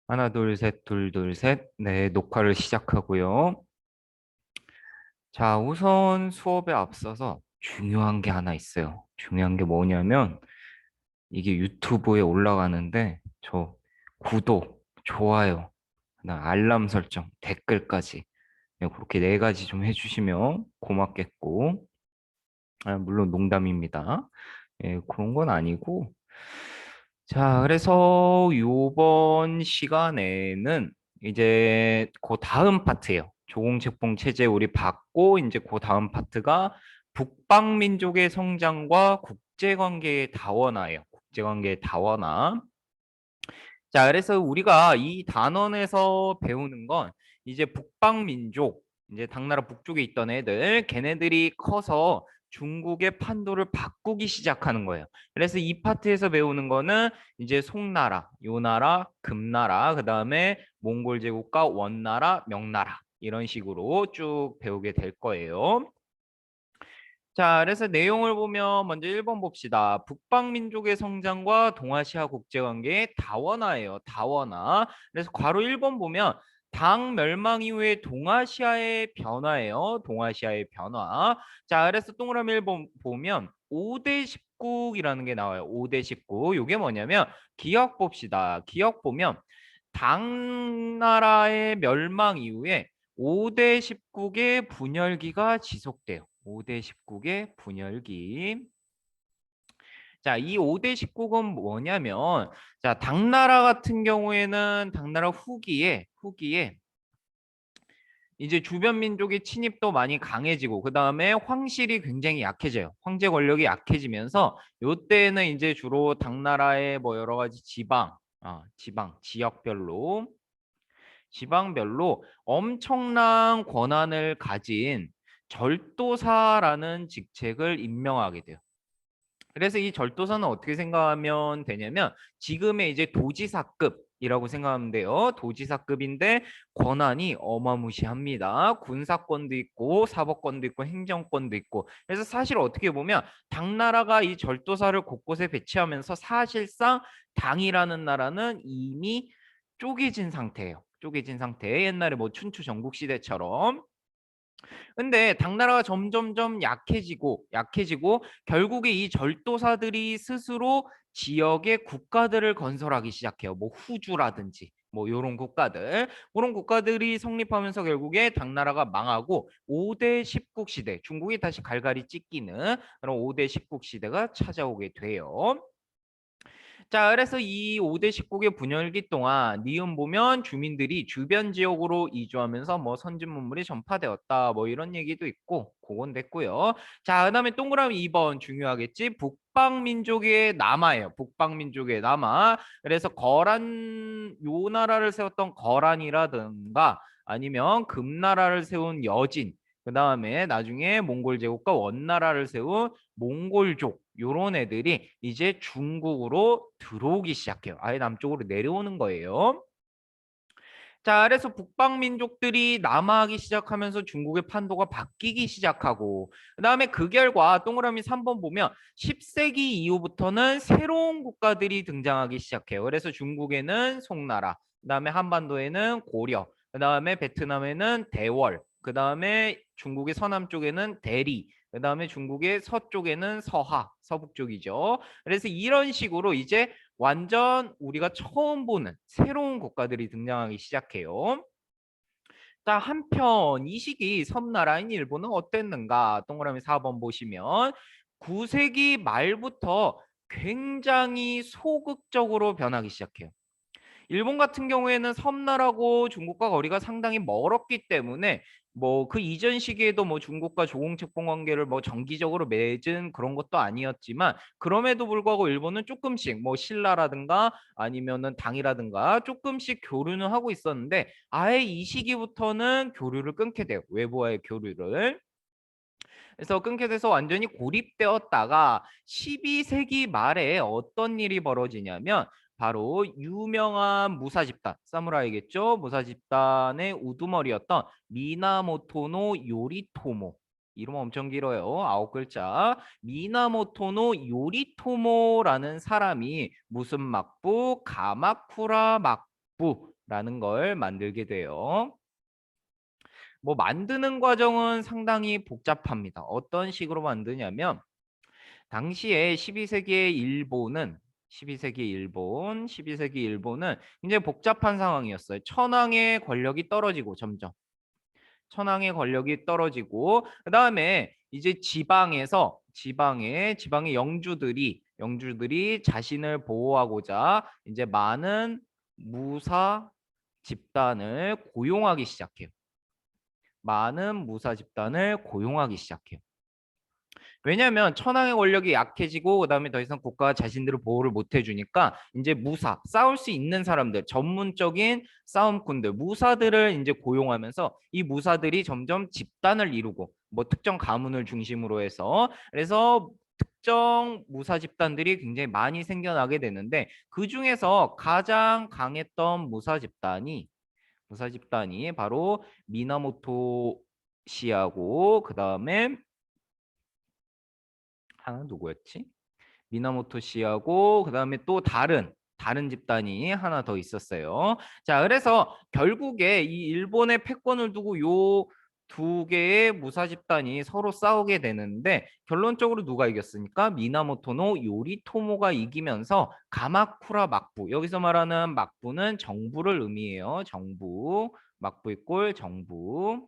하나, 둘, 셋, 둘, 둘, 셋. 네, 녹화를 시작하고요. 자, 우선 수업에 앞서서 중요한 게 하나 있어요. 중요한 게 뭐냐면, 이게 유튜브에 올라가는데, 저 구독, 좋아요, 그다음 알람 설정, 댓글까지. 네, 그렇게 네 가지 좀 해주시면 고맙겠고, 물론 농담입니다. 예, 그런 건 아니고, 자, 그래서 요번 시간에는 이제 그 다음 파트예요. 조공책봉 체제 우리 받고 이제 그 다음 파트가 북방민족의 성장과 국제관계의 다원화예요. 국제관계의 다원화. 자, 그래서 우리가 이 단원에서 배우는 건 이제 북방민족, 이제 당나라 북쪽에 있던 애들, 걔네들이 커서 중국의 판도를 바꾸기 시작하는 거예요. 그래서 이 파트에서 배우는 거는 이제 송나라, 요나라, 금나라, 그 다음에 몽골 제국과 원나라, 명나라 이런 식으로 쭉 배우게 될 거예요. 자, 그래서 내용을 보면 먼저 1번 봅시다. 북방민족의 성장과 동아시아 국제관계의 다원화예요. 다원화. 그래서 괄호 1번 보면 당 멸망 이후의 동아시아의 변화예요. 동아시아의 변화. 자, 그래서 동그라미 1번 보면 5대 10국이라는 게 나와요. 5대 10국. 이게 뭐냐면 기억 봅시다. 기억 보면 당나라의 멸망 이후에 5대 10국의 분열기가 지속돼요. 5대 10국의 분열기. 자, 이 5대 10국은 뭐냐면, 자, 당나라 같은 경우에는 당나라 후기에 이제 주변 민족의 침입도 많이 강해지고, 그 다음에 황실이 굉장히 약해져요. 황제 권력이 약해지면서, 요때는 이제 주로 당나라의 뭐 여러 가지 지방별로 엄청난 권한을 가진 절도사라는 직책을 임명하게 돼요. 그래서 이 절도사는 어떻게 생각하면 되냐면 지금의 이제 도지사급이라고 생각하면 돼요. 도지사급인데 권한이 어마무시합니다. 군사권도 있고 사법권도 있고 행정권도 있고. 그래서 사실 어떻게 보면 당나라가 이 절도사를 곳곳에 배치하면서 사실상 당이라는 나라는 이미 쪼개진 상태예요. 쪼개진 상태. 옛날에 뭐 춘추 전국 시대처럼. 근데 당나라가 점점점 약해지고 결국에 이 절도사들이 스스로 지역의 국가들을 건설하기 시작해요. 뭐 후주라든지 뭐 요런 국가들. 그런 국가들이 성립하면서 결국에 당나라가 망하고 5대 10국 시대, 중국이 다시 갈갈이 찢기는 그런 5대 10국 시대가 찾아오게 돼요. 자, 그래서 이 5대 10국의 분열기 동안 니은 보면 주민들이 주변 지역으로 이주하면서 뭐 선진문물이 전파되었다. 뭐 이런 얘기도 있고 그건 됐고요. 자, 그다음에 동그라미 2번 중요하겠지. 북방민족의 남아예요. 북방민족의 남아. 그래서 거란 요 나라를 세웠던 거란이라든가 아니면 금나라를 세운 여진 그 다음에 나중에 몽골 제국과 원나라를 세운 몽골족 요런 애들이 이제 중국으로 들어오기 시작해요. 아예 남쪽으로 내려오는 거예요. 자, 그래서 북방 민족들이 남하하기 시작하면서 중국의 판도가 바뀌기 시작하고 그다음에 그 결과 동그라미 3번 보면 10세기 이후부터는 새로운 국가들이 등장하기 시작해요. 그래서 중국에는 송나라, 그다음에 한반도에는 고려, 그다음에 베트남에는 대월, 그다음에 중국의 서남 쪽에는 대리, 그다음에 중국의 서쪽에는 서하, 서북 쪽이죠. 그래서 이런 식으로 이제 완전 우리가 처음 보는 새로운 국가들이 등장하기 시작해요. 자, 한편 이 시기 섬나라인 일본은 어땠는가? 동그라미 4번 보시면 9세기 말부터 굉장히 소극적으로 변하기 시작해요. 일본 같은 경우에는 섬나라고 중국과 거리가 상당히 멀었기 때문에 뭐 그 이전 시기에도 뭐 중국과 조공책봉 관계를 뭐 정기적으로 맺은 그런 것도 아니었지만 그럼에도 불구하고 일본은 조금씩 뭐 신라라든가 아니면은 당이라든가 조금씩 교류는 하고 있었는데 아예 이 시기부터는 교류를 끊게 돼요. 외부와의 교류를. 그래서 끊게 돼서 완전히 고립되었다가 12세기 말에 어떤 일이 벌어지냐면 바로 유명한 무사 집단, 사무라이겠죠? 무사 집단의 우두머리였던 미나모토노 요리토모. 이름 엄청 길어요. 9글자. 미나모토노 요리토모라는 사람이 무슨 막부? 가마쿠라 막부. 라는 걸 만들게 돼요. 뭐 만드는 과정은 상당히 복잡합니다. 어떤 식으로 만드냐면 당시에 12세기의 일본은 12세기 일본은 굉장히 복잡한 상황이었어요. 천황의 권력이 떨어지고 점점 천황의 권력이 떨어지고 그다음에 이제 지방의 영주들이 자신을 보호하고자 이제 많은 무사 집단을 고용하기 시작해요. 많은 무사 집단을 고용하기 시작해요. 왜냐하면 천황의 권력이 약해지고 그다음에 더 이상 국가가 자신들을 보호를 못 해주니까 이제 싸울 수 있는 사람들, 전문적인 싸움꾼들, 무사들을 이제 고용하면서 이 무사들이 점점 집단을 이루고 뭐 특정 가문을 중심으로 해서 그래서 특정 무사 집단들이 굉장히 많이 생겨나게 되는데 그 중에서 가장 강했던 무사 집단이 바로 미나모토 씨하고 그다음에 하나 누구였지? 미나모토 씨하고 그다음에 또 다른 집단이 하나 더 있었어요. 자, 그래서 결국에 이 일본의 패권을 두고 요 두 개의 무사 집단이 서로 싸우게 되는데 결론적으로 누가 이겼습니까? 미나모토노 요리토모가 이기면서 가마쿠라 막부. 여기서 말하는 막부는 정부를 의미해요. 정부. 막부의 꼴 정부.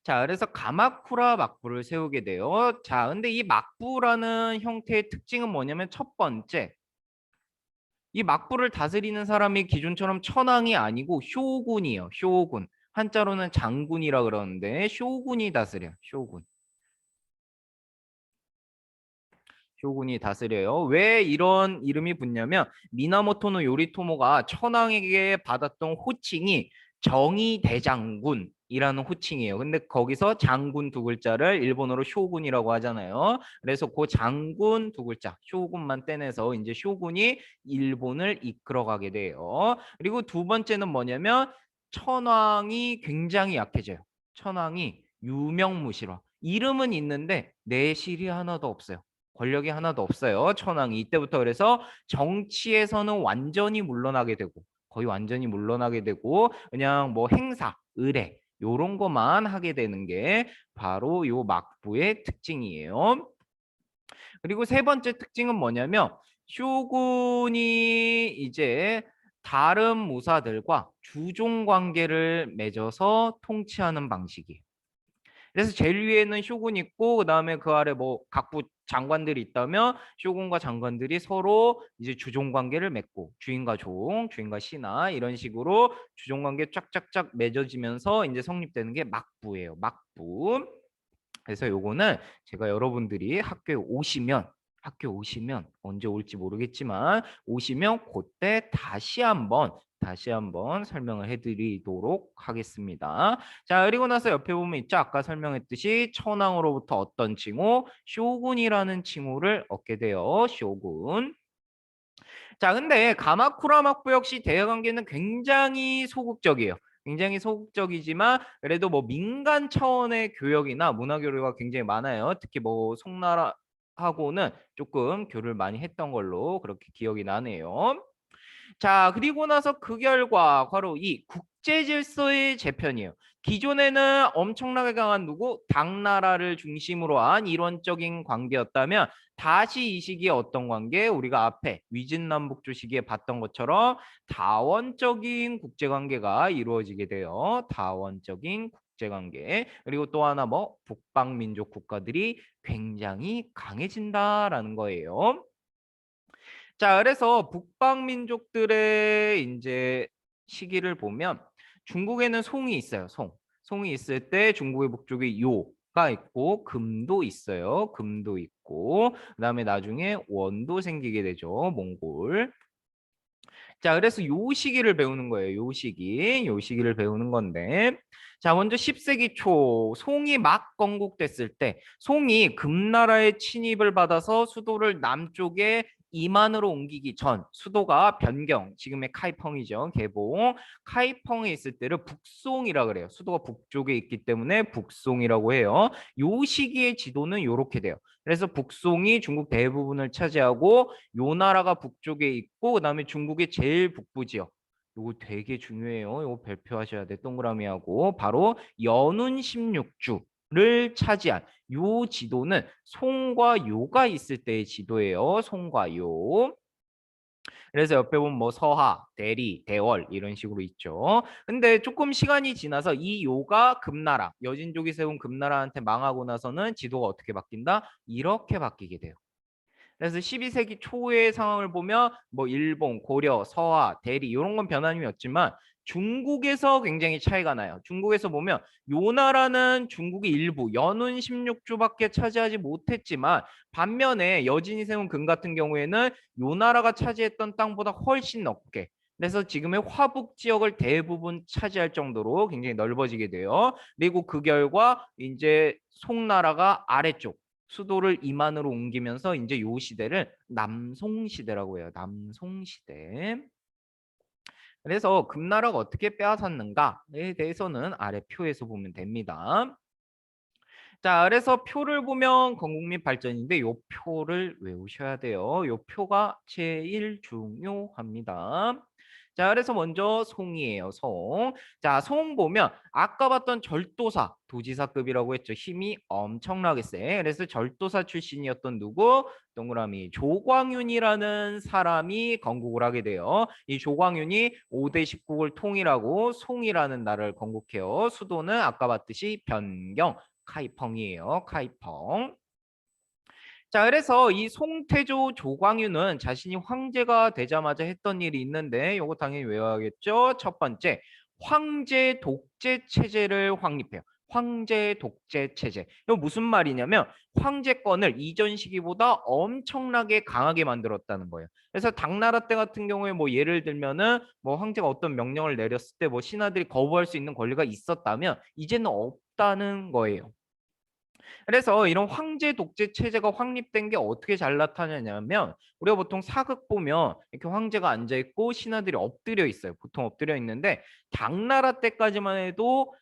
자, 그래서 가마쿠라 막부를 세우게 돼요. 자, 근데 이 막부라는 형태의 특징은 뭐냐면 첫 번째, 이 막부를 다스리는 사람이 기존처럼 천황이 아니고 쇼군이에요. 쇼군. 한자로는 장군이라 그러는데 쇼군이 다스려요. 쇼군. 쇼군이 다스려요. 왜 이런 이름이 붙냐면 미나모토노 요리토모가 천황에게 받았던 호칭이 정의대장군이라는 호칭이에요. 근데 거기서 장군 두 글자를 일본어로 쇼군이라고 하잖아요. 그래서 그 장군 두 글자 쇼군만 떼내서 이제 쇼군이 일본을 이끌어가게 돼요. 그리고 두 번째는 뭐냐면 천황이 굉장히 약해져요. 천황이 유명무실화. 이름은 있는데 내실이 하나도 없어요. 권력이 하나도 없어요. 천황이 이때부터 그래서 정치에서는 완전히 물러나게 되고 거의 완전히 물러나게 되고 그냥 뭐 행사, 의례 요런 것만 하게 되는 게 바로 요 막부의 특징이에요. 그리고 세 번째 특징은 뭐냐면 쇼군이 이제 다른 무사들과 주종 관계를 맺어서 통치하는 방식이에요. 그래서 제일 위에는 쇼군이 있고 그다음에 그 아래 뭐 각부 장관들이 있다면 쇼군과 장관들이 서로 이제 주종 관계를 맺고 주인과 종, 주인과 신하 이런 식으로 주종 관계 쫙쫙쫙 맺어지면서 이제 성립되는 게 막부예요. 막부. 그래서 요거는 제가 여러분들이 학교에 오시면 언제 올지 모르겠지만 오시면 그때 다시 한번 설명을 해드리도록 하겠습니다. 자, 그리고 나서 옆에 보면 있죠. 아까 설명했듯이 천황으로부터 어떤 칭호? 쇼군이라는 칭호를 얻게 돼요. 쇼군. 자, 근데 가마쿠라 막부 역시 대외관계는 굉장히 소극적이에요. 굉장히 소극적이지만 그래도 뭐 민간 차원의 교역이나 문화 교류가 굉장히 많아요. 특히 뭐 송나라하고는 조금 교류를 많이 했던 걸로 그렇게 기억이 나네요. 자, 그리고 나서 그 결과 바로 이 국제 질서의 재편이에요. 기존에는 엄청나게 강한 당나라를 중심으로 한 이론적인 관계였다면 다시 이 시기에 어떤 관계? 우리가 앞에 위진남북조 시기에 봤던 것처럼 다원적인 국제 관계가 이루어지게 돼요. 다원적인 국제 관계. 그리고 또 하나 뭐 북방민족 국가들이 굉장히 강해진다라는 거예요. 자, 그래서 북방 민족들의 이제 시기를 보면 중국에는 송이 있어요. 송이 있을 때 중국의 북쪽에 요가 있고 금도 있어요. 금도 있고 그다음에 나중에 원도 생기게 되죠. 몽골. 자, 그래서 요 시기를 배우는 거예요. 요 시기를 배우는 건데. 자, 먼저 10세기 초 송이 막 건국됐을 때 송이 금나라의 침입을 받아서 수도를 남쪽에 이만으로 옮기기 전 수도가 지금의 카이펑이죠. 개봉. 카이펑에 있을 때를 북송이라 그래요. 수도가 북쪽에 있기 때문에 북송이라고 해요. 요 시기의 지도는 요렇게 돼요. 그래서 북송이 중국 대부분을 차지하고 요 나라가 북쪽에 있고 그다음에 중국의 제일 북부 지역 요거 되게 중요해요. 요거 발표하셔야 돼. 동그라미하고 바로 연운 16주를 차지한 요 지도는 송과 요가 있을 때의 지도예요. 송과 요. 그래서 옆에 보면 뭐 서하, 대리, 대월 이런 식으로 있죠. 근데 조금 시간이 지나서 이 요가 금나라, 여진족이 세운 금나라한테 망하고 나서는 지도가 어떻게 바뀐다? 이렇게 바뀌게 돼요. 그래서 12세기 초의 상황을 보면 뭐 일본, 고려, 서하, 대리 이런 건 변함이 없지만 중국에서 굉장히 차이가 나요. 중국에서 보면 요 나라는 중국의 일부 연운 16주밖에 차지하지 못했지만 반면에 여진이 세운 금 같은 경우에는 요 나라가 차지했던 땅보다 훨씬 넓게 그래서 지금의 화북 지역을 대부분 차지할 정도로 굉장히 넓어지게 돼요. 그리고 그 결과 이제 송나라가 아래쪽 수도를 이만으로 옮기면서 이제 요 시대를 남송시대라고 해요. 남송시대. 그래서 금나라가 어떻게 빼앗았는가에 대해서는 아래 표에서 보면 됩니다. 자, 그래서 표를 보면 건국민 발전인데 요 표를 외우셔야 돼요. 요 표가 제일 중요합니다. 자, 그래서 먼저 송이에요. 송. 자, 송 보면 아까 봤던 절도사, 도지사급이라고 했죠. 힘이 엄청나게 세. 그래서 절도사 출신이었던 누구? 동그라미 조광윤이라는 사람이 건국을 하게 돼요. 이 조광윤이 5대 10국을 통일하고 송이라는 나라를 건국해요. 수도는 아까 봤듯이 변경. 카이펑이에요. 카이펑. 자, 그래서 이 송태조 조광유는 자신이 황제가 되자마자 했던 일이 있는데 요거 당연히 외워야겠죠. 첫 번째, 황제 독재 체제를 확립해요. 황제 독재 체제. 이거 무슨 말이냐면 황제권을 이전 시기보다 엄청나게 강하게 만들었다는 거예요. 그래서 당나라 때 같은 경우에 뭐 예를 들면은 뭐 황제가 어떤 명령을 내렸을 때 뭐 신하들이 거부할 수 있는 권리가 있었다면 이제는 없다는 거예요. 그래서 이런 황제 독재 체제가 확립된 게 어떻게 잘 나타나냐면 우리가 보통 사극 보면 이렇게 황제가 앉아 있고 신하들이 엎드려 있어요. 보통 엎드려 있는데 당나라 때까지만 해도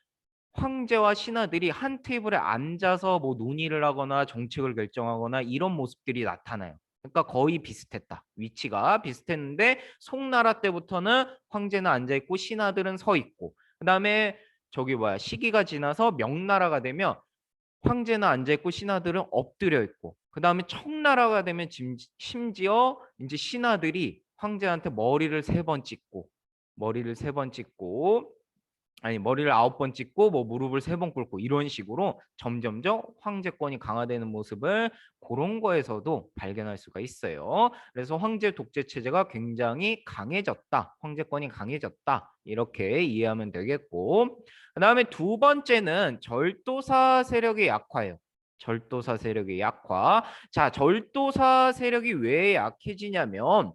황제와 신하들이 한 테이블에 앉아서 뭐 논의를 하거나 정책을 결정하거나 이런 모습들이 나타나요. 그러니까 거의 비슷했다. 위치가 비슷했는데 송나라 때부터는 황제는 앉아 있고 신하들은 서 있고 그다음에 저기 뭐야 시기가 지나서 명나라가 되면 황제는 앉아 있고 신하들은 엎드려 있고 그다음에 청나라가 되면 심지어 이제 신하들이 황제한테 머리를 3번 찍고 머리를 3번 찍고 아니 머리를 9번 찍고 뭐 무릎을 3번 꿇고 이런 식으로 점점점 황제권이 강화되는 모습을 그런 거에서도 발견할 수가 있어요. 그래서 황제 독재 체제가 굉장히 강해졌다. 황제권이 강해졌다. 이렇게 이해하면 되겠고 그다음에 두 번째는 절도사 세력의 약화예요. 절도사 세력의 약화. 자, 절도사 세력이 왜 약해지냐면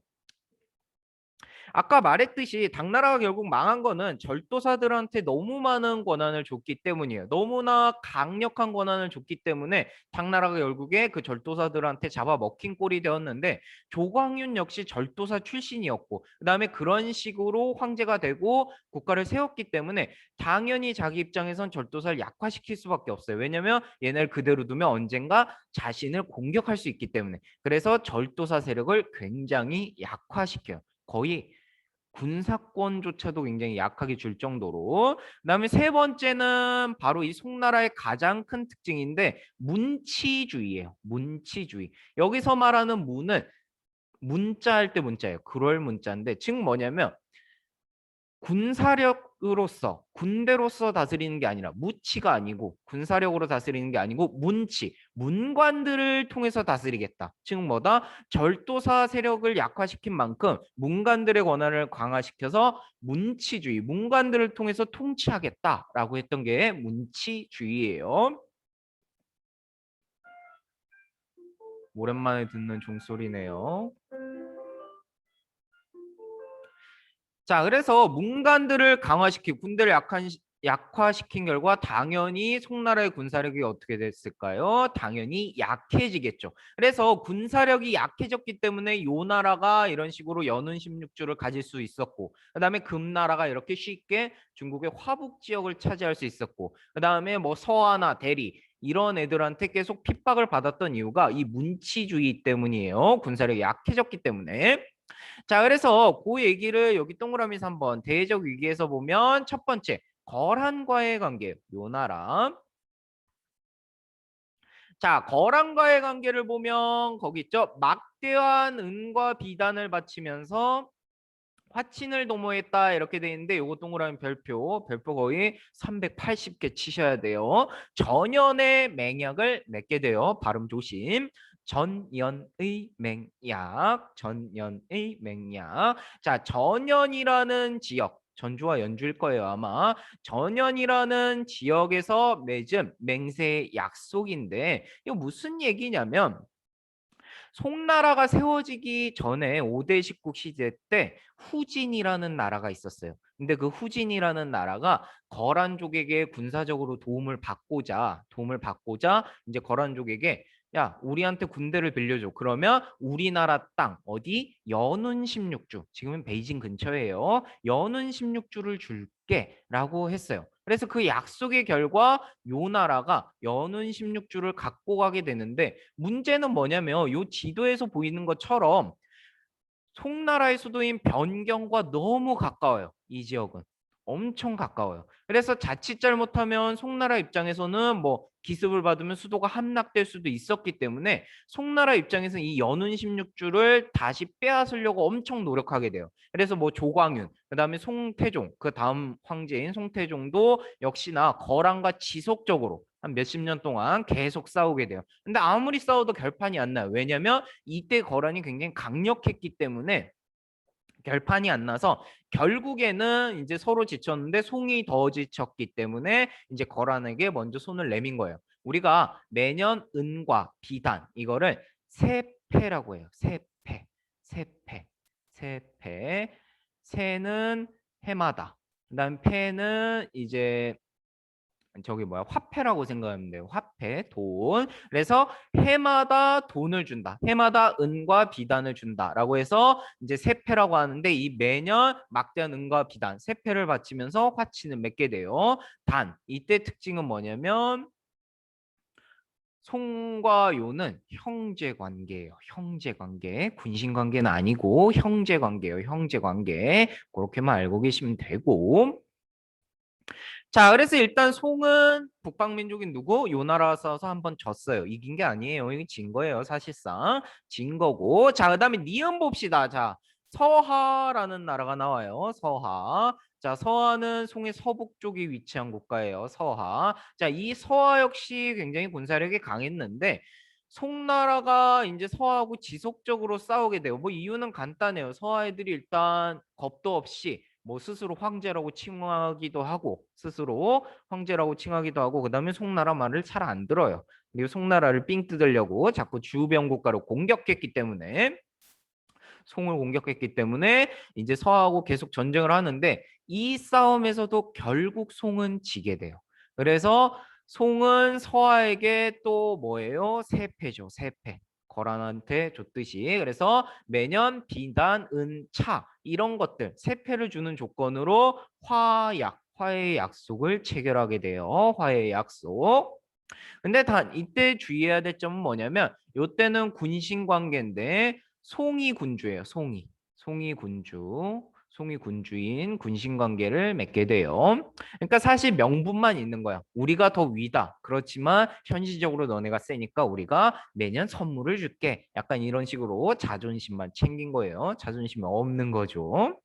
아까 말했듯이 당나라가 결국 망한 거는 절도사들한테 너무 많은 권한을 줬기 때문이에요. 너무나 강력한 권한을 줬기 때문에 당나라가 결국에 그 절도사들한테 잡아먹힌 꼴이 되었는데 조광윤 역시 절도사 출신이었고 그다음에 그런 식으로 황제가 되고 국가를 세웠기 때문에 당연히 자기 입장에선 절도사를 약화시킬 수밖에 없어요. 왜냐면 얘네를 그대로 두면 언젠가 자신을 공격할 수 있기 때문에 그래서 절도사 세력을 굉장히 약화시켜요. 거의 군사권조차도 굉장히 약하게 줄 정도로 그다음에 세 번째는 바로 이 송나라의 가장 큰 특징인데 문치주의예요. 문치주의. 여기서 말하는 문은 문자 할 때 문자예요. 그럴 문자인데 즉 뭐냐면 군사력으로서 군대로서 다스리는 게 아니라 무치가 아니고 군사력으로 다스리는 게 아니고 문치 문관들을 통해서 다스리겠다. 즉 뭐다 절도사 세력을 약화시킨 만큼 문관들의 권한을 강화시켜서 문치주의 문관들을 통해서 통치하겠다라고 했던 게 문치주의예요. 오랜만에 듣는 종소리네요. 자, 그래서 문관들을 강화시키고 군대를 약화시킨 결과 당연히 송나라의 군사력이 어떻게 됐을까요? 당연히 약해지겠죠. 그래서 군사력이 약해졌기 때문에 요 나라가 이런 식으로 연운 16주를 가질 수 있었고 그다음에 금나라가 이렇게 쉽게 중국의 화북 지역을 차지할 수 있었고 그다음에 뭐 서하나 대리 이런 애들한테 계속 핍박을 받았던 이유가 이 문치주의 때문이에요. 군사력이 약해졌기 때문에. 자, 그래서 그 얘기를 여기 동그라미에서 한번 대외적 위기에서 보면 첫 번째 거란과의 관계 요 나라. 자, 거란과의 관계를 보면 거기 있죠. 막대한 은과 비단을 바치면서 화친을 도모했다 이렇게 돼 있는데 요거 동그라미 별표 거의 380개 치셔야 돼요. 전연의 맹약을 맺게 돼요. 발음 조심. 전연의 맹약, 전연의 맹약. 자, 전연이라는 지역, 전주와 연주일 거예요 아마. 전연이라는 지역에서 맺은 맹세의 약속인데 이거 무슨 얘기냐면 송나라가 세워지기 전에 5대 십국 시대 때 후진이라는 나라가 있었어요. 근데 그 후진이라는 나라가 거란족에게 군사적으로 도움을 받고자 이제 거란족에게 야, 우리한테 군대를 빌려줘. 그러면 우리나라 땅 어디 연운 16주. 지금은 베이징 근처예요. 연운 16주를 줄게라고 했어요. 그래서 그 약속의 결과 요 나라가 연운 16주를 갖고 가게 되는데 문제는 뭐냐면 요 지도에서 보이는 것처럼 송나라의 수도인 변경과 너무 가까워요. 이 지역은 엄청 가까워요. 그래서 자칫 잘못하면 송나라 입장에서는 뭐 기습을 받으면 수도가 함락될 수도 있었기 때문에 송나라 입장에서는 이 연운 16주를 다시 빼앗으려고 엄청 노력하게 돼요. 그래서 뭐 조광윤, 그다음에 송태종, 그 다음 황제인 송태종도 역시나 거란과 지속적으로 한 몇십 년 동안 계속 싸우게 돼요. 근데 아무리 싸워도 결판이 안 나요. 왜냐면 이때 거란이 굉장히 강력했기 때문에 결판이 안 나서 결국에는 이제 서로 지쳤는데 송이 더 지쳤기 때문에 이제 거란에게 먼저 손을 내민 거예요. 우리가 매년 은과 비단 이거를 세패라고 해요. 세패, 세패, 세패. 세는 해마다. 그다음 패는 이제 저기 뭐야 화폐라고 생각하면 돼요. 화폐, 돈. 그래서 해마다 돈을 준다. 해마다 은과 비단을 준다라고 해서 이제 세패라고 하는데 이 매년 막대한 은과 비단, 세패를 바치면서 화친을 맺게 돼요. 단 이때 특징은 뭐냐면 송과 요는 형제 관계예요. 형제 관계. 군신 관계는 아니고 형제 관계예요. 형제 관계. 그렇게만 알고 계시면 되고 자, 그래서 일단 송은 북방민족인 누구? 요나라 싸워서 한번 졌어요. 이긴 게 아니에요. 이게 진 거예요. 사실상 진 거고. 자, 그다음에 니은 봅시다. 자, 서하라는 나라가 나와요. 서하. 자, 서하는 송의 서북 쪽에 위치한 국가예요. 서하. 자, 이 서하 역시 굉장히 군사력이 강했는데 송나라가 이제 서하하고 지속적으로 싸우게 돼요. 뭐 이유는 간단해요. 서하 애들이 일단 겁도 없이 뭐 스스로 황제라고 칭하기도 하고 스스로 황제라고 칭하기도 하고 그다음에 송나라 말을 잘 안 들어요. 그리고 송나라를 삥 뜯으려고 자꾸 주변 국가를 공격했기 때문에 송을 공격했기 때문에 이제 서하고 계속 전쟁을 하는데 이 싸움에서도 결국 송은 지게 돼요. 그래서 송은 서하에게 또 뭐예요? 세패죠. 세패. 거란한테 줬듯이 그래서 매년 비단, 은, 차 이런 것들 세패를 주는 조건으로 화해의 약속을 체결하게 돼요. 화해의 약속. 근데 단 이때 주의해야 될 점은 뭐냐면 요때는 군신 관계인데 송이 군주예요. 송이 군주. 송이 군주인 군신 관계를 맺게 돼요. 그러니까 사실 명분만 있는 거야. 우리가 더 위다. 그렇지만 현실적으로 너네가 세니까 우리가 매년 선물을 줄게. 약간 이런 식으로 자존심만 챙긴 거예요. 자존심이 없는 거죠.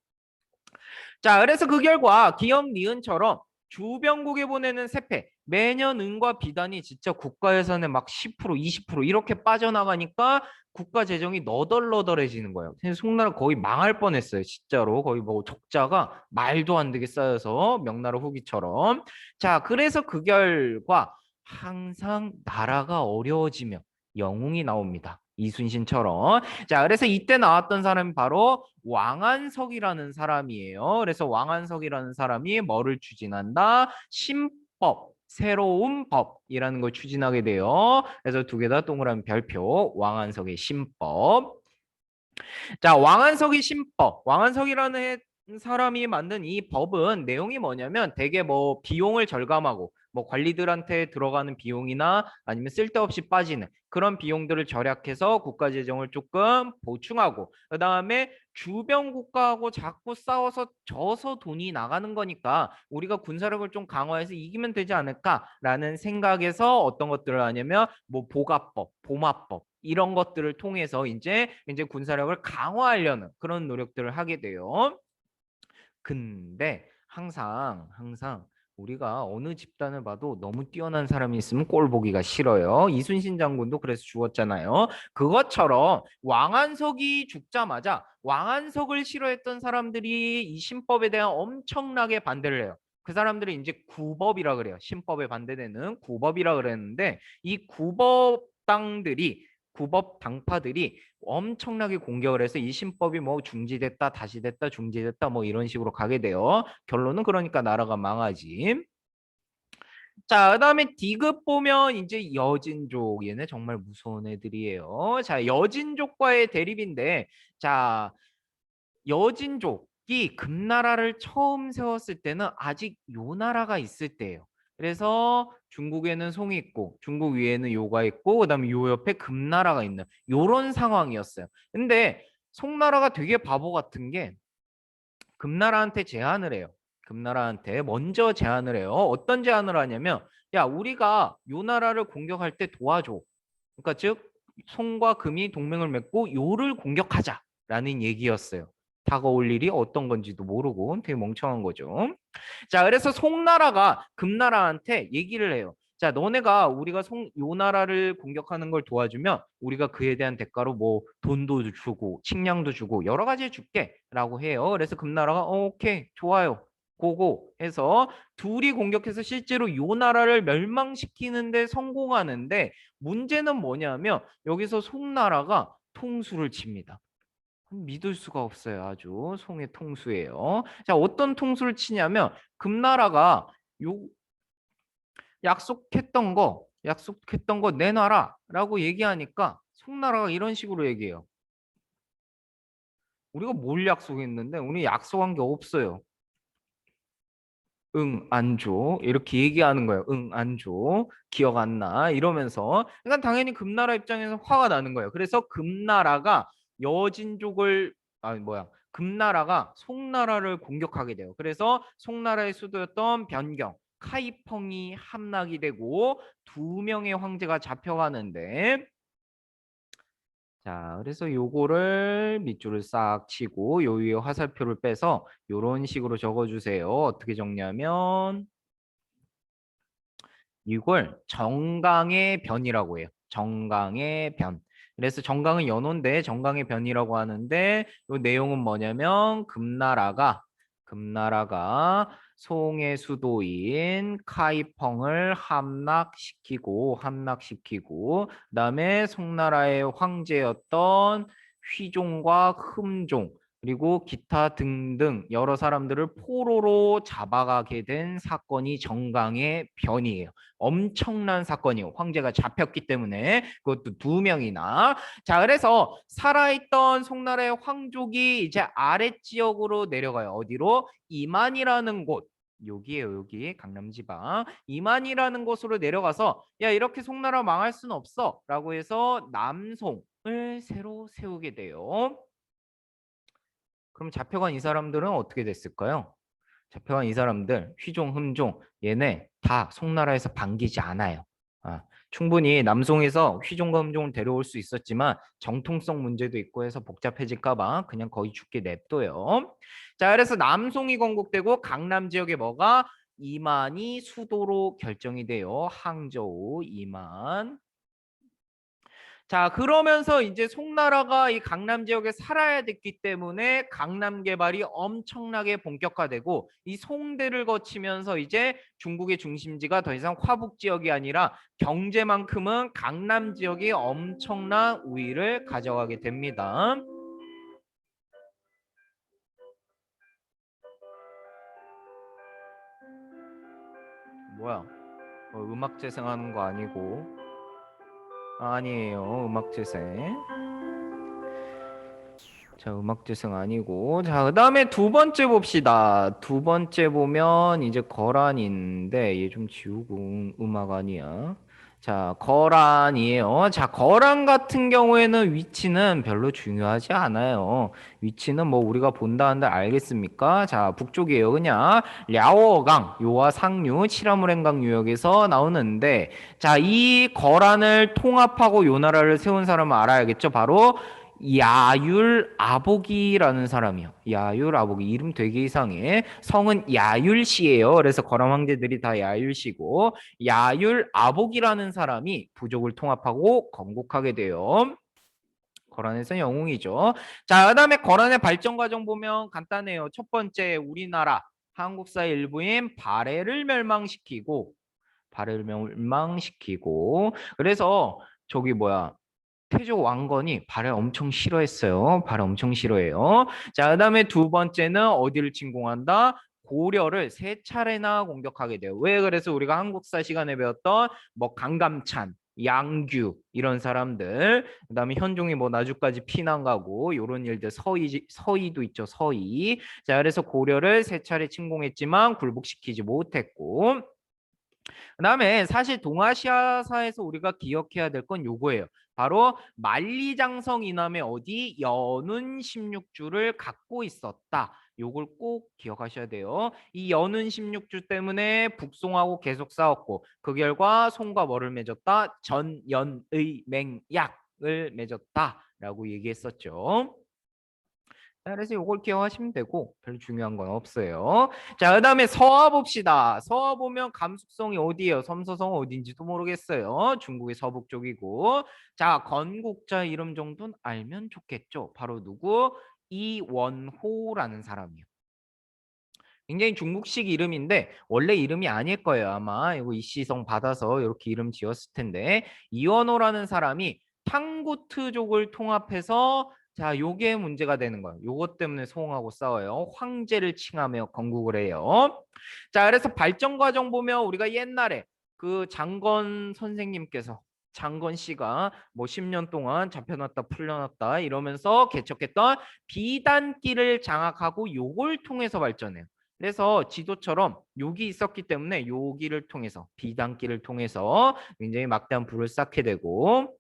자, 그래서 그 결과 기업 니은처럼 주변국에 보내는 세패 매년 은과 비단이 진짜 국가 예산의 막 10%, 20% 이렇게 빠져나가니까 국가 재정이 너덜너덜해지는 거예요. 그래서 송나라 거의 망할 뻔했어요. 진짜로 거의 뭐 적자가 말도 안 되게 쌓여서 명나라 후기처럼. 자, 그래서 그 결과 항상 나라가 어려워지면 영웅이 나옵니다. 이순신처럼. 자, 그래서 이때 나왔던 사람이 바로 왕안석이라는 사람이에요. 그래서 왕안석이라는 사람이 뭐를 추진한다? 신법, 새로운 법이라는 걸 추진하게 돼요. 그래서 두 개 다 동그라미 별표, 왕안석의 신법. 자, 왕안석의 신법. 왕안석이라는 사람이 만든 이 법은 내용이 뭐냐면 되게 뭐 비용을 절감하고 뭐 관리들한테 들어가는 비용이나 아니면 쓸데없이 빠지는 그런 비용들을 절약해서 국가 재정을 조금 보충하고, 그다음에 주변 국가하고 자꾸 싸워서 져서 돈이 나가는 거니까 우리가 군사력을 좀 강화해서 이기면 되지 않을까라는 생각에서 어떤 것들을 하냐면 뭐 보가법, 보마법 이런 것들을 통해서 이제 군사력을 강화하려는 그런 노력들을 하게 돼요. 근데 항상 우리가 어느 집단을 봐도 너무 뛰어난 사람이 있으면 꼴 보기가 싫어요. 이순신 장군도 그래서 죽었잖아요. 그것처럼 왕안석이 죽자마자 왕안석을 싫어했던 사람들이 이 신법에 대한 엄청나게 반대를 해요. 그 사람들이 이제 구법이라 그래요. 신법에 반대되는 구법이라 그랬는데 이 구법당들이 구법 당파들이 엄청나게 공격을 해서 이 신법이 뭐 중지됐다 다시 됐다 중지됐다 뭐 이런 식으로 가게 돼요. 결론은 그러니까 나라가 망하지. 자, 그다음에 D급 보면 이제 여진족, 얘네 정말 무서운 애들이에요. 자, 여진족과의 대립인데, 자, 여진족이 금나라를 처음 세웠을 때는 아직 요나라가 있을 때예요. 그래서 중국에는 송이 있고 중국 위에는 요가 있고 그다음에 요 옆에 금나라가 있는 요런 상황이었어요. 근데 송나라가 되게 바보 같은 게 금나라한테 제안을 해요. 금나라한테 먼저 제안을 해요. 어떤 제안을 하냐면 야, 우리가 요 나라를 공격할 때 도와줘. 그러니까 즉 송과 금이 동맹을 맺고 요를 공격하자라는 얘기였어요. 다가올 일이 어떤 건지도 모르고 되게 멍청한 거죠. 자, 그래서 송나라가 금나라한테 얘기를 해요. 자, 너네가 우리가 요 나라를 공격하는 걸 도와주면 우리가 그에 대한 대가로 뭐 돈도 주고 식량도 주고 여러 가지 줄게라고 해요. 그래서 금나라가 오케이, 좋아요. 고고 해서 둘이 공격해서 실제로 요 나라를 멸망시키는데 성공하는데 문제는 뭐냐면 여기서 송나라가 통수를 칩니다. 믿을 수가 없어요. 아주 송의 통수예요. 자, 어떤 통수를 치냐면 금나라가 요 약속했던 거 내놔라라고 얘기하니까 송나라가 이런 식으로 얘기해요. 우리가 뭘 약속했는데 우리 약속한 게 없어요. 응, 안 줘. 이렇게 얘기하는 거예요. 응, 안 줘. 기억 안 나. 이러면서. 그러니까 당연히 금나라 입장에서 화가 나는 거예요. 그래서 금나라가 여진족을, 아니, 뭐야. 금나라가 송나라를 공격하게 돼요. 그래서 송나라의 수도였던 변경, 카이펑이 함락이 되고 두 명의 황제가 잡혀가는데 자, 그래서 요거를 밑줄을 싹 치고 요 위에 화살표를 빼서 요런 식으로 적어주세요. 어떻게 적냐면 이걸 정강의 변이라고 해요. 정강의 변. 그래서 정강은 연호인데 정강의 변이라고 하는데 요 내용은 뭐냐면 금나라가 송의 수도인 카이펑을 함락시키고 그다음에 송나라의 황제였던 휘종과 흠종 그리고 기타 등등 여러 사람들을 포로로 잡아가게 된 사건이 정강의 변이에요. 엄청난 사건이요. 황제가 잡혔기 때문에 그것도 두 명이나. 자, 그래서 살아있던 송나라의 황족이 이제 아랫 지역으로 내려가요. 어디로? 이만이라는 곳. 여기에요, 여기 강남 지방. 이만이라는 곳으로 내려가서 야, 이렇게 송나라 망할 수는 없어라고 해서 남송을 새로 세우게 돼요. 그럼 잡혀간 이 사람들은 어떻게 됐을까요? 잡혀간 이 사람들 휘종, 흠종 얘네 다 송나라에서 반기지 않아요. 아, 충분히 남송에서 휘종과 흠종을 데려올 수 있었지만 정통성 문제도 있고 해서 복잡해질까 봐 그냥 거의 죽게 냅둬요. 자, 그래서 남송이 건국되고 강남 지역에 뭐가 이만이 수도로 결정이 돼요. 항저우 이만. 자, 그러면서 이제 송나라가 이 강남 지역에 살아야 됐기 때문에 강남 개발이 엄청나게 본격화되고 이 송대를 거치면서 이제 중국의 중심지가 더 이상 화북 지역이 아니라 경제만큼은 강남 지역이 엄청난 우위를 가져가게 됩니다. 뭐야? 음악 재생하는 거 아니고 아니에요. 음악 재생. 자, 음악 재생 아니고. 자, 그다음에 두 번째 봅시다. 두 번째 보면 이제 거란인데 얘 좀 지우고 음악 아니야. 자, 거란이에요. 자, 거란 같은 경우에는 위치는 별로 중요하지 않아요. 위치는 뭐 우리가 본다는데 알겠습니까? 자, 북쪽이에요. 그냥 랴오강, 요하 상류, 칠화물행강 유역에서 나오는데 자, 이 거란을 통합하고 요 나라를 세운 사람은 알아야겠죠? 바로 야율 아보기라는 사람이요. 야율 아보기 이름 되게 이상해. 성은 야율 씨예요. 그래서 거란 황제들이 다 야율 씨고 야율 아보기라는 사람이 부족을 통합하고 건국하게 돼요. 거란에서 영웅이죠. 자, 그다음에 거란의 발전 과정 보면 간단해요. 첫 번째 우리나라 한국사의 일부인 발해를 멸망시키고 그래서 저기 뭐야 태조 왕건이 발해 엄청 싫어했어요. 발해 엄청 싫어해요. 자, 그다음에 두 번째는 어디를 침공한다? 고려를 세 차례나 공격하게 돼요. 왜? 그래서 우리가 한국사 시간에 배웠던 뭐 강감찬, 양규 이런 사람들, 그다음에 현종이 뭐 나주까지 피난 가고 이런 일들 서희도 있죠. 서희. 자, 그래서 고려를 세 차례 침공했지만 굴복시키지 못했고 그다음에 사실 동아시아사에서 우리가 기억해야 될 건 요거예요. 바로 만리장성 이남에 어디 연운 16주를 갖고 있었다. 요걸 꼭 기억하셔야 돼요. 이 연운 16주 때문에 북송하고 계속 싸웠고 그 결과 송과 뭐를 맺었다? 전연의 맹약을 맺었다라고 얘기했었죠. 자, 그래서 이걸 기억하시면 되고 별로 중요한 건 없어요. 자, 그다음에 서화 봅시다. 서화 보면 감숙성이 어디예요? 섬서성 어딘지도 모르겠어요. 중국의 서북 쪽이고. 자, 건국자 이름 정도는 알면 좋겠죠. 바로 누구? 이원호라는 사람이요. 굉장히 중국식 이름인데 원래 이름이 아닐 거예요. 아마 이거 이씨성 받아서 이렇게 이름 지었을 텐데 이원호라는 사람이 탕구트족을 통합해서 자, 요게 문제가 되는 거예요. 요것 때문에 소홍하고 싸워요. 황제를 칭하며 건국을 해요. 자, 그래서 발전 과정 보면 우리가 옛날에 그 장건 선생님께서 장건 씨가 뭐 10년 동안 잡혀놨다 풀려났다 이러면서 개척했던 비단기를 장악하고 요걸 통해서 발전해요. 그래서 지도처럼 욕이 있었기 때문에 요기를 통해서 비단기를 통해서 굉장히 막대한 부를 쌓게 되고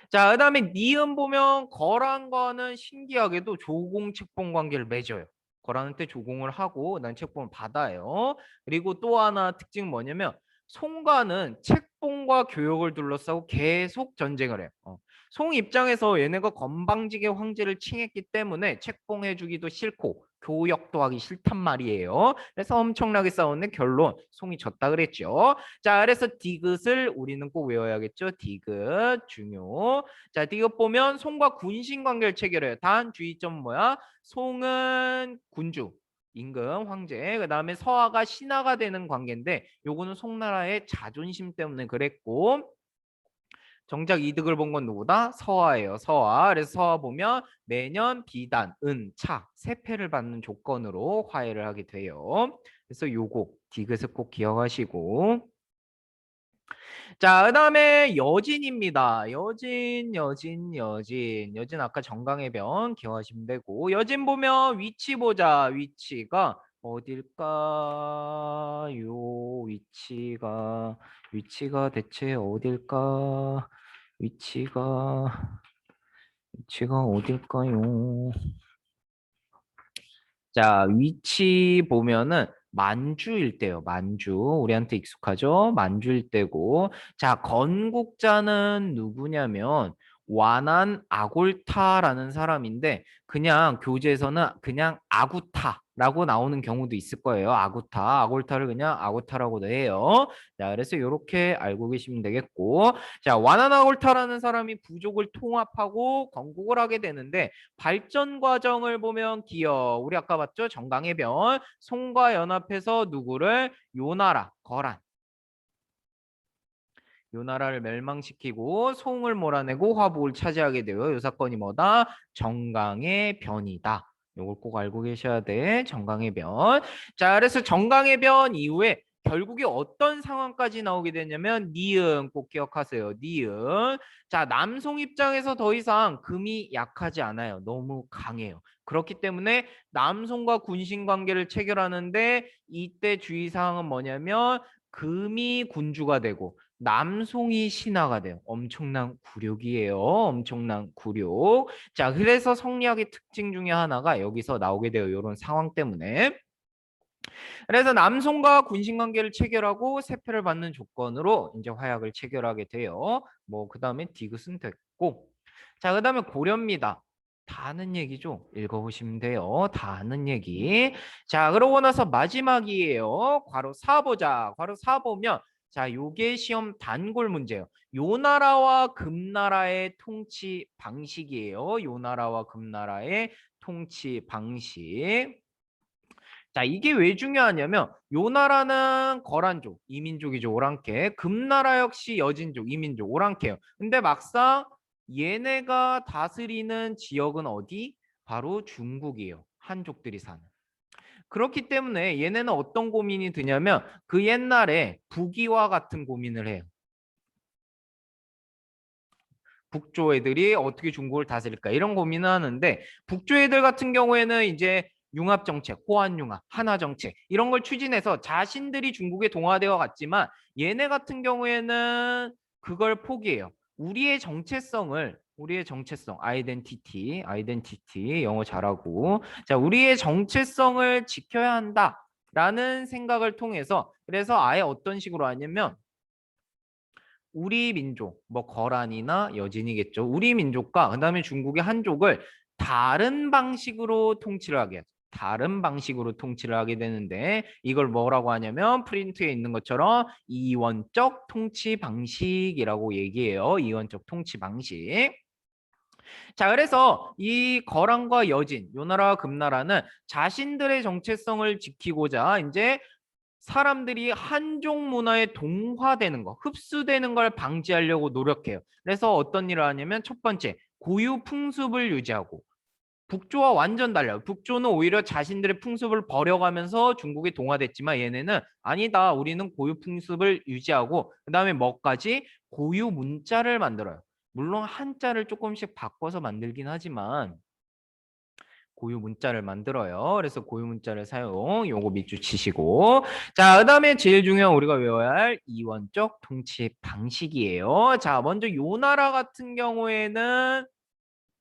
자, 그다음에 니은 보면 거란과는 신기하게도 조공 책봉 관계를 맺어요. 거란한테 조공을 하고 난 책봉을 받아요. 그리고 또 하나 특징은 뭐냐면 송과는 책봉과 교역을 둘러싸고 계속 전쟁을 해요. 송 입장에서 얘네가 건방지게 황제를 칭했기 때문에 책봉해주기도 싫고 교역도 하기 싫단 말이에요. 그래서 엄청나게 싸웠는데 결론 송이 졌다 그랬죠. 자, 그래서 디귿을 우리는 꼭 외워야겠죠. 디귿 중요. 자, 디귿 보면 송과 군신 관계를 체결해요. 단 주의점은 뭐야? 송은 군주. 임금 황제 그다음에 서하가 신하가 되는 관계인데 요거는 송나라의 자존심 때문에 그랬고 정작 이득을 본 건 누구다? 서하예요. 서하. 그래서 서하 보면 매년 비단, 은, 차 세 패를 받는 조건으로 화해를 하게 돼요. 그래서 요거 디귿을 꼭 기억하시고 자, 그다음에 여진입니다. 여진 아까 정강해변 기억하시면 되고 여진 보면 위치 보자. 위치가 어딜까요? 위치가 대체 어딜까? 위치가 어딜까요? 자, 위치 보면은 만주 일대요. 만주. 우리한테 익숙하죠? 만주 일대고. 자, 건국자는 누구냐면 완한 아골타라는 사람인데 그냥 교재에서는 그냥 아구타라고 나오는 경우도 있을 거예요. 아구타. 아골타를 그냥 아구타라고도 해요. 자, 그래서 이렇게 알고 계시면 되겠고. 자, 완한 아골타라는 사람이 부족을 통합하고 건국을 하게 되는데 발전 과정을 보면 기억 우리 아까 봤죠 정강해변 송과 연합해서 누구를 요나라 거란 요나라를 멸망시키고 송을 몰아내고 화북을 차지하게 되어 요 사건이 뭐다 정강의 변이다. 요걸 꼭 알고 계셔야 돼. 정강의 변. 자, 그래서 정강의 변 이후에 결국에 어떤 상황까지 나오게 되냐면 니은 꼭 기억하세요. 니은. 자, 남송 입장에서 더 이상 금이 약하지 않아요. 너무 강해요. 그렇기 때문에 남송과 군신 관계를 체결하는데 이때 주의사항은 뭐냐면 금이 군주가 되고 남송이 신하가 돼요. 엄청난 굴욕이에요. 엄청난 굴욕. 자, 그래서 성리학의 특징 중에 하나가 여기서 나오게 돼요. 이런 상황 때문에. 그래서 남송과 군신 관계를 체결하고 세패를 받는 조건으로 이제 화약을 체결하게 돼요. 뭐 그다음에 디귿은 됐고. 자, 그다음에 고려입니다. 다 아는 얘기죠. 읽어보시면 돼요. 다 아는 얘기. 자, 그러고 나서 마지막이에요. 괄호 4 보자. 괄호 4 보면 자, 요게 시험 단골 문제예요. 요 나라와 금나라의 통치 방식이에요. 요 나라와 금나라의 통치 방식. 자, 이게 왜 중요하냐면 요 나라는 거란족, 이민족이죠. 오랑캐. 금나라 역시 여진족, 이민족, 오랑캐예요. 근데 막상 얘네가 다스리는 지역은 어디? 바로 중국이에요. 한족들이 사는. 그렇기 때문에 얘네는 어떤 고민이 드냐면 그 옛날에 북이와 같은 고민을 해요. 북조 애들이 어떻게 중국을 다스릴까 이런 고민을 하는데 북조 애들 같은 경우에는 이제 융합 정책, 호환 융합, 한화 정책 이런 걸 추진해서 자신들이 중국에 동화되어 갔지만 얘네 같은 경우에는 그걸 포기해요. 우리의 정체성, 아이덴티티 영어 잘하고 자 우리의 정체성을 지켜야 한다라는 생각을 통해서 그래서 아예 어떤 식으로 하냐면 우리 민족, 뭐 거란이나 여진이겠죠. 우리 민족과 그다음에 중국의 한족을 다른 방식으로 통치를 하게 하죠. 다른 방식으로 통치를 하게 되는데 이걸 뭐라고 하냐면 프린트에 있는 것처럼 이원적 통치 방식이라고 얘기해요. 이원적 통치 방식. 자, 그래서 이 거란과 여진, 요나라와 금나라는 자신들의 정체성을 지키고자 이제 사람들이 한족 문화에 동화되는 거, 흡수되는 걸 방지하려고 노력해요. 그래서 어떤 일을 하냐면 첫 번째, 고유 풍습을 유지하고 북조와 완전 달라요. 북조는 오히려 자신들의 풍습을 버려가면서 중국에 동화됐지만 얘네는 아니다. 우리는 고유 풍습을 유지하고 그다음에 뭐까지? 고유 문자를 만들어요. 물론 한자를 조금씩 바꿔서 만들긴 하지만 고유 문자를 만들어요. 그래서 고유 문자를 사용, 요거 밑줄 치시고. 자, 그다음에 제일 중요한 우리가 외워야 할 이원적 통치 방식이에요. 자, 먼저 요 나라 같은 경우에는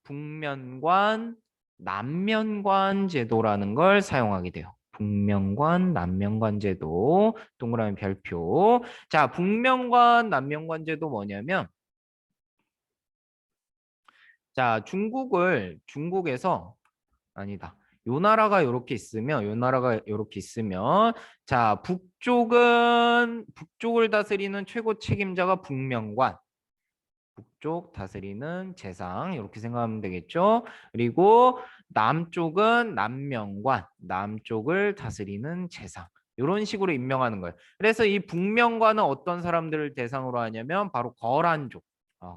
북면관, 남면관 제도라는 걸 사용하게 돼요. 북면관, 남면관 제도, 동그라미 별표. 자, 북면관, 남면관 제도 뭐냐면 자, 중국에서 아니다. 요 나라가 이렇게 있으면 요 나라가 이렇게 있으면 자 북쪽을 다스리는 최고 책임자가 북명관 북쪽 다스리는 재상 이렇게 생각하면 되겠죠. 그리고 남쪽은 남명관 남쪽을 다스리는 재상 이런 식으로 임명하는 거예요. 그래서 이 북명관은 어떤 사람들을 대상으로 하냐면 바로 거란족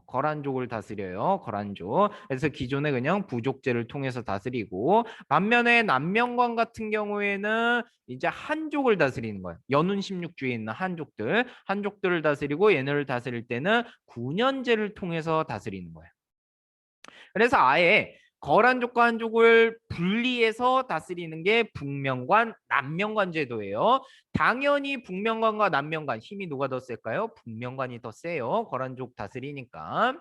거란족을 다스려요. 거란족. 그래서 기존에 그냥 부족제를 통해서 다스리고 반면에 남명관 같은 경우에는 이제 한족을 다스리는 거예요. 연운 16주에 있는 한족들을 다스리고 얘네를 다스릴 때는 9년제를 통해서 다스리는 거예요. 그래서 아예 거란족과 한족을 분리해서 다스리는 게 북명관, 남명관 제도예요. 당연히 북명관과 남명관 힘이 누가 더 셀까요? 북명관이 더 세요. 거란족 다스리니까.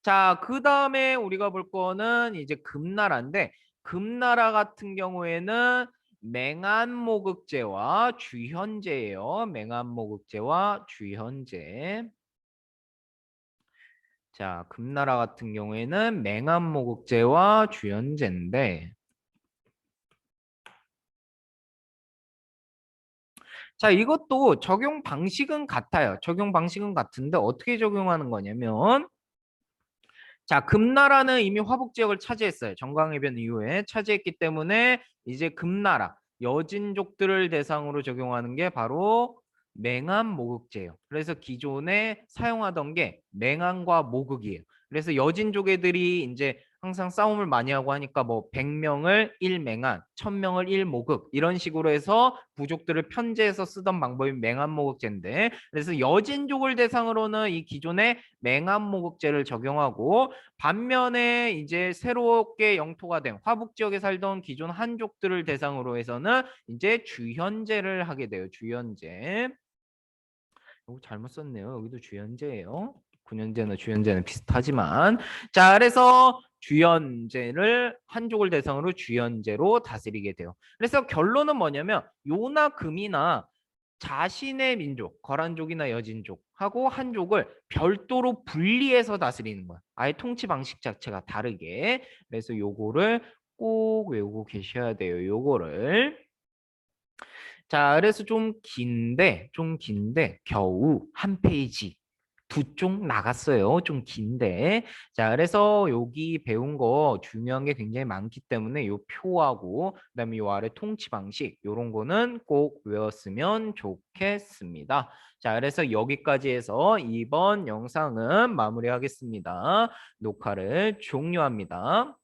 자, 그 다음에 우리가 볼 거는 이제 금나라인데 금나라 같은 경우에는 맹한모극제와 주현제예요. 맹한모극제와 주현제. 자, 금나라 같은 경우에는 맹한모극제와 주현제인데 자, 이것도 적용 방식은 같아요. 적용 방식은 같은데 어떻게 적용하는 거냐면 자, 금나라는 이미 화북 지역을 차지했어요. 정강해변 이후에 차지했기 때문에 이제 금나라 여진족들을 대상으로 적용하는 게 바로 맹한 모극제예요. 그래서 기존에 사용하던 게 맹한과 모극이에요. 그래서 여진족 애들이 이제 항상 싸움을 많이 하고 하니까 뭐 100명을 1맹한, 1000명을 1모극 이런 식으로 해서 부족들을 편제해서 쓰던 방법이 맹한모극제인데 그래서 여진족을 대상으로는 이 기존의 맹한모극제를 적용하고 반면에 이제 새롭게 영토가 된 화북 지역에 살던 기존 한족들을 대상으로 해서는 이제 주현제를 하게 돼요. 주현제. 이거 잘못 썼네요. 여기도 주현제예요. 군현제나 주현제는 비슷하지만 자 그래서 주현제를 한족을 대상으로 주현제로 다스리게 돼요. 그래서 결론은 뭐냐면 요나 금이나 자신의 민족, 거란족이나 여진족하고 한족을 별도로 분리해서 다스리는 거야. 아예 통치 방식 자체가 다르게. 그래서 요거를 꼭 외우고 계셔야 돼요. 요거를. 자, 그래서 좀 긴데 겨우 한 페이지 두 쪽 나갔어요. 좀 긴데. 자, 그래서 여기 배운 거 중요한 게 굉장히 많기 때문에 요 표하고 그다음에 요 아래 통치 방식 요런 거는 꼭 외웠으면 좋겠습니다. 자, 그래서 여기까지 해서 이번 영상은 마무리하겠습니다. 녹화를 종료합니다.